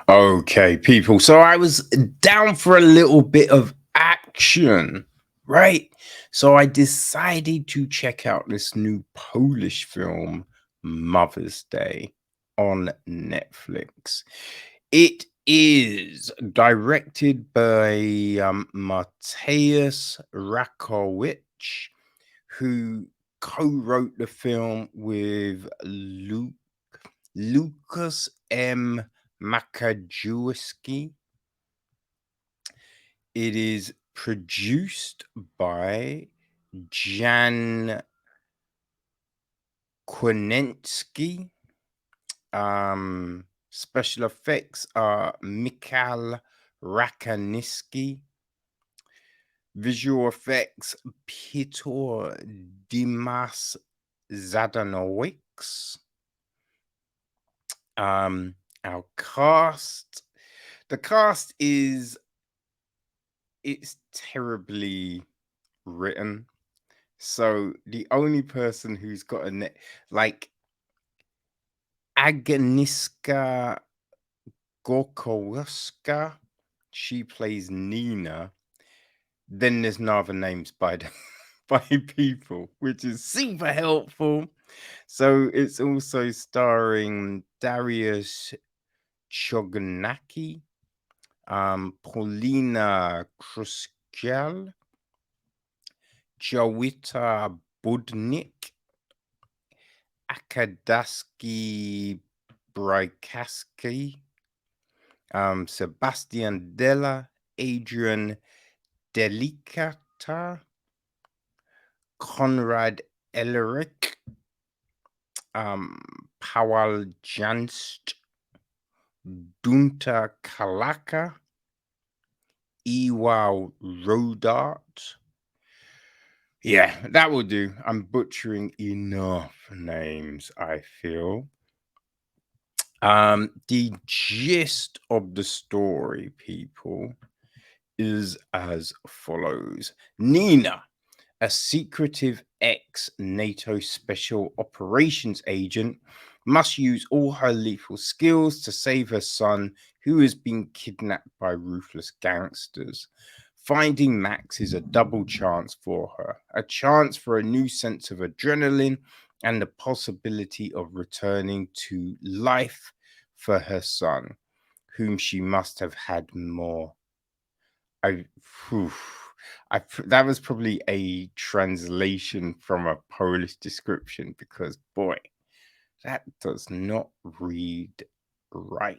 Okay, people. So I was down for a little bit of action, right? So I decided to check out this new Polish film, Mother's Day, on Netflix. It is directed by Mateusz Rakowicz, who co-wrote the film with Lukasz M. Maciejewski. It is produced by Jan Kwiatkowski. Special effects are Mikhail Rakaniski. Visual effects Peter Dimas Zadanowicz. Our cast. The cast is it's terribly written. So the only person who's got like Agnieszka Grochowska, she plays Nina. Then there's no other names by the, by people, which is super helpful. So it's also starring Dariusz Chognacki, Paulina Kruskiel, Jowita Budnik, Akadaski Brykaski, Sebastian Della, Adrian Delicata, Konrad Ellerick, Pawal Janst, Dunta Kalaka, Iwao Rodart. Yeah, that will do. I'm butchering enough names, I feel. The gist of the story, people, is as follows. Nina, a secretive ex-NATO special operations agent, must use all her lethal skills to save her son, who has been kidnapped by ruthless gangsters. Finding Max is a double chance for her, a chance for a new sense of adrenaline and the possibility of returning to life for her son, whom she must have had more. I, whew, that was probably a translation from a Polish description because, boy, that does not read right.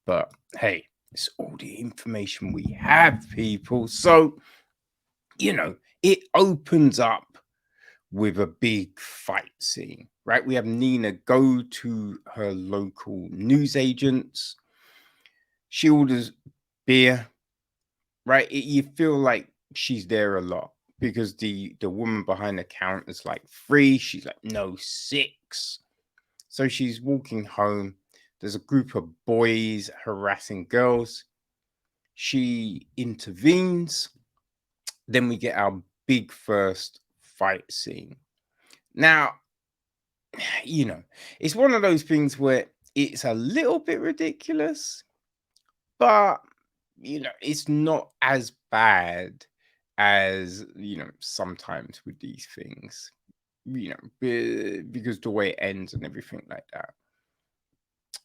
But hey, it's all the information we have, people. So, it opens up with a big fight scene, right? We have Nina go to her local newsagents. She orders beer, right? You feel like she's there a lot because the woman behind the counter is like 3. She's like, no, 6. So she's walking home. There's a group of boys harassing girls. She intervenes. Then we get our big first fight scene. Now, it's one of those things where it's a little bit ridiculous, but it's not as bad as sometimes with these things, because the way it ends and everything like that.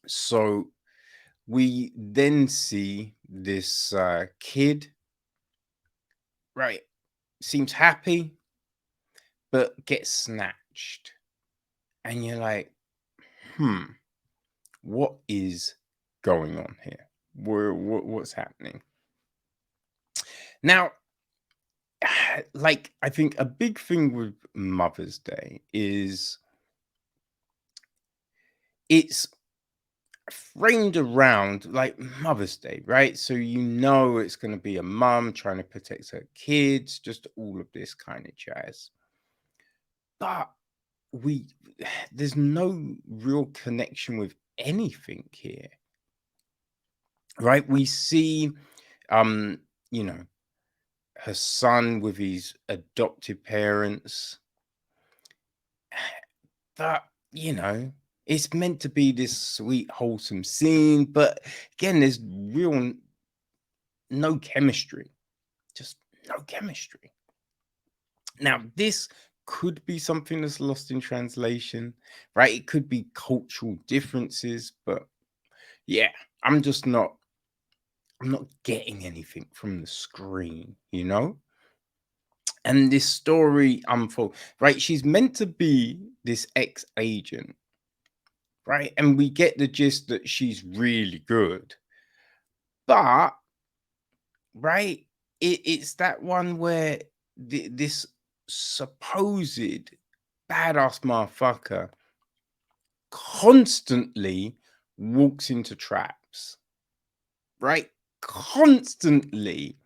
So we then see this kid, right, seems happy but gets snatched, and you're like, what is going on here? What's happening now? Like, I think a big thing with Mother's Day is it's framed around like Mother's Day, right? So it's going to be a mum trying to protect her kids, just all of this kind of jazz. But there's no real connection with anything here, right? We see, her son with his adoptive parents. But, It's meant to be this sweet, wholesome scene, but again, there's real no chemistry. Just no chemistry. Now, this could be something that's lost in translation, right? It could be cultural differences, but yeah, I'm not getting anything from the screen, you know? And this story unfolds, right? She's meant to be this ex-agent, right? And we get the gist that she's really good. But, right, it's that one where this supposed badass motherfucker constantly walks into traps, right? Constantly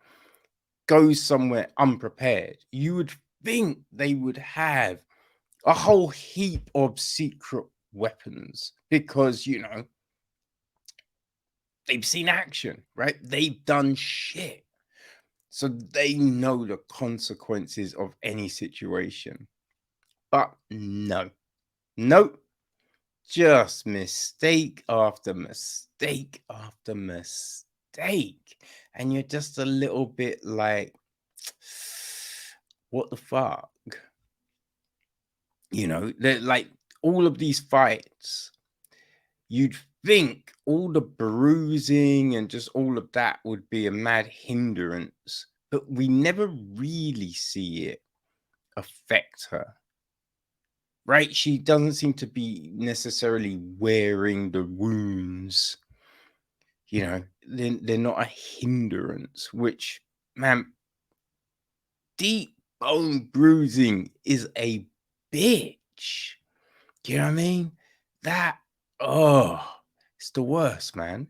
goes somewhere unprepared. You would think they would have a whole heap of secret weapons because, they've seen action, right? They've done shit. So they know the consequences of any situation. But no, nope. Just mistake after mistake after mistake. And you're just a little bit like, what the fuck? They're like all of these fights, you'd think all the bruising and just all of that would be a mad hindrance, but we never really see it affect her. Right? She doesn't seem to be necessarily wearing the wounds. They're not a hindrance, which, man, deep bone bruising is a bitch. Do you know what I mean? That, it's the worst, man.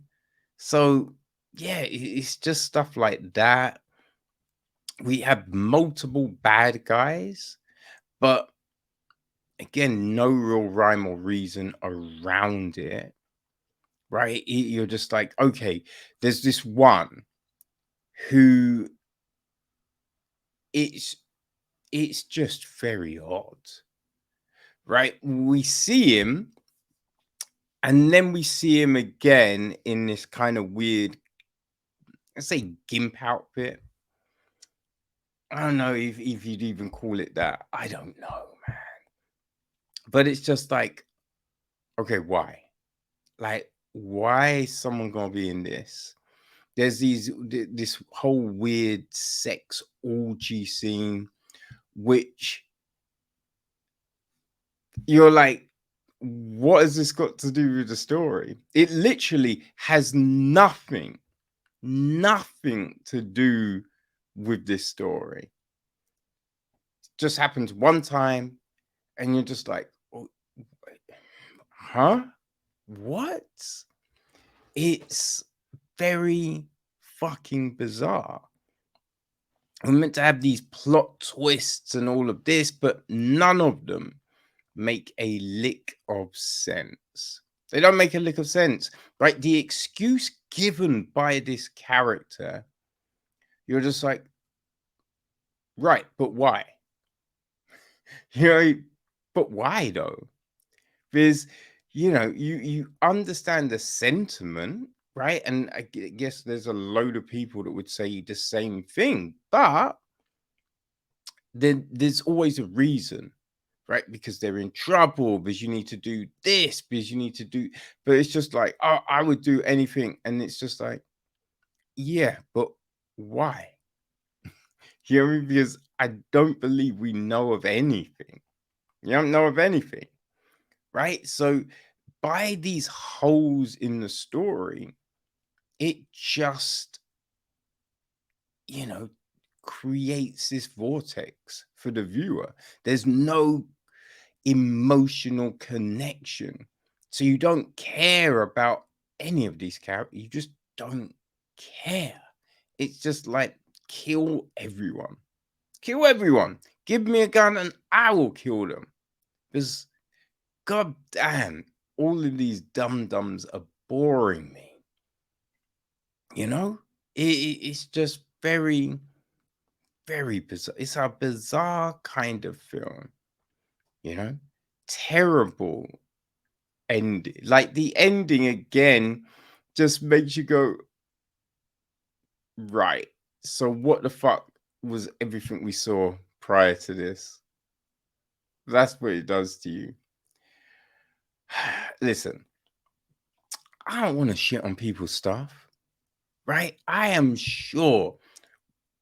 So, yeah, it's just stuff like that. We have multiple bad guys, but again, no real rhyme or reason around it, right? You're just like, okay, there's this one who it's it's just very odd, right? We see him, and then we see him again in this kind of weird, let's say, gimp outfit. I don't know if you'd even call it that. I don't know, man. But it's just like, okay, why? Like, why is someone gonna be in this? There's this whole weird sex orgy scene, which you're like, what has this got to do with the story? It literally has nothing to do with this story. It just happens one time, and you're just like, oh, huh? What? It's very fucking bizarre. We're meant to have these plot twists and all of this, but none of them make a lick of sense. They don't make a lick of sense, right? The excuse given by this character, you're just like, right, but why? But why though? Because you understand the sentiment, right? And I guess there's a load of people that would say the same thing, but then there's always a reason, right? Because they're in trouble, because you need to do this, because you need to do, but it's just like, oh, I would do anything. And it's just like, yeah, but why? You know what I mean? Because I don't believe we know of anything. You don't know of anything, right? So by these holes in the story, it just, creates this vortex for the viewer. There's no emotional connection. So you don't care about any of these characters. You just don't care. It's just like, kill everyone. Kill everyone. Give me a gun and I will kill them. Because, god damn, all of these dum-dums are boring me. It's just very, very bizarre. It's a bizarre kind of film, you know? Terrible ended. Like the ending again just makes you go, right. So what the fuck was everything we saw prior to this? That's what it does to you. Listen, I don't want to shit on people's stuff, right? I am sure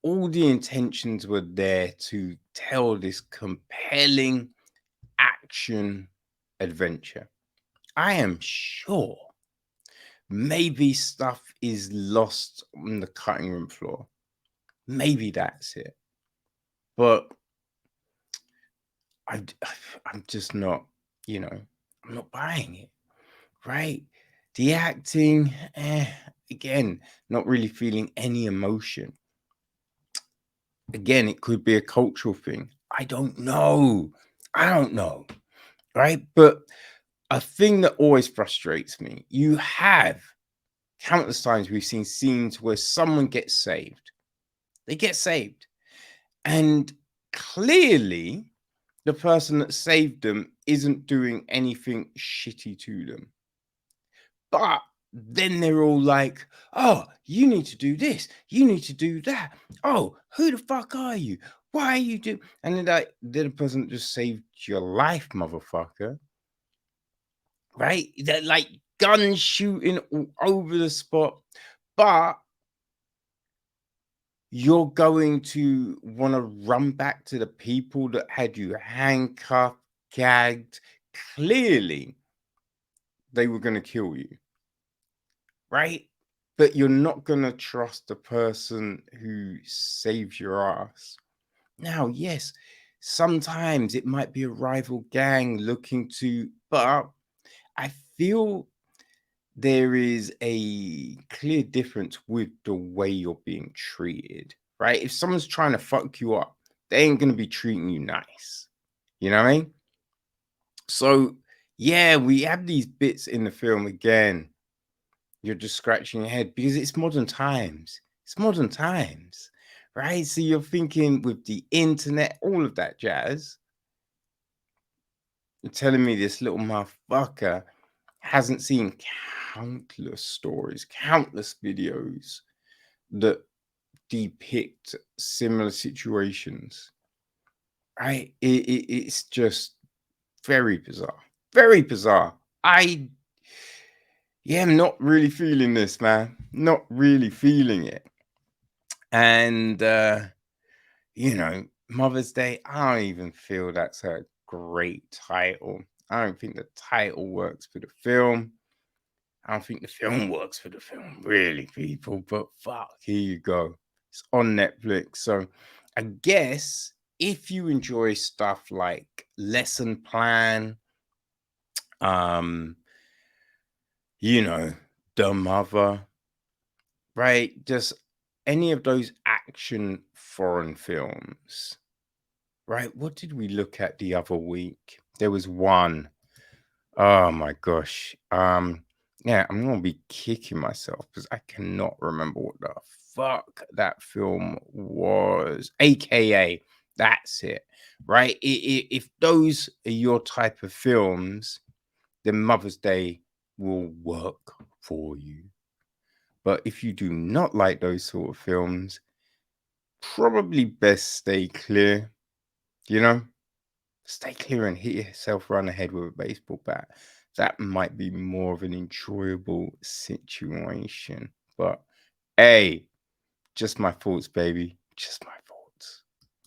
all the intentions were there to tell this compelling action adventure. I am sure maybe stuff is lost on the cutting room floor. Maybe that's it. But I'm just not, I'm not buying it, right? The acting, again, not really feeling any emotion. Again, it could be a cultural thing. I don't know. Right? But a thing that always frustrates me, you have countless times we've seen scenes where someone gets saved. They get saved. And clearly, the person that saved them isn't doing anything shitty to them. But then they're all like, oh, you need to do this. You need to do that. Oh, who the fuck are you? Why are you doing? And then they're the person that just saved your life, motherfucker. Right? They're like gun shooting all over the spot. But you're going to want to run back to the people that had you handcuffed, gagged. Clearly, they were going to kill you, right? But you're not going to trust the person who saves your ass. Now, yes, sometimes it might be a rival gang looking to, but I feel there is a clear difference with the way you're being treated, right? If someone's trying to fuck you up, they ain't going to be treating you nice. You know what I mean? So, yeah, we have these bits in the film again. You're just scratching your head because it's modern times. It's modern times, right? So you're thinking with the internet, all of that jazz, you're telling me this little motherfucker hasn't seen countless stories, countless videos that depict similar situations, right? It's just very bizarre. Very bizarre. I'm not really feeling this, man. Not really feeling it. And, Mother's Day, I don't even feel that's a great title. I don't think the title works for the film. I don't think the film works for the film, really, people. But fuck, here you go. It's on Netflix. So I guess if you enjoy stuff like Lesson Plan, um, The Mother, right? Just any of those action foreign films, right? What did we look at the other week? There was one. Oh my gosh. Yeah, I'm gonna be kicking myself because I cannot remember what the fuck that film was. AKA, that's it, right? If those are your type of films, then Mother's Day will work for you. But if you do not like those sort of films, probably best stay clear, you know? Stay clear and hit yourself around the head with a baseball bat. That might be more of an enjoyable situation. But hey, just my thoughts, baby. Just my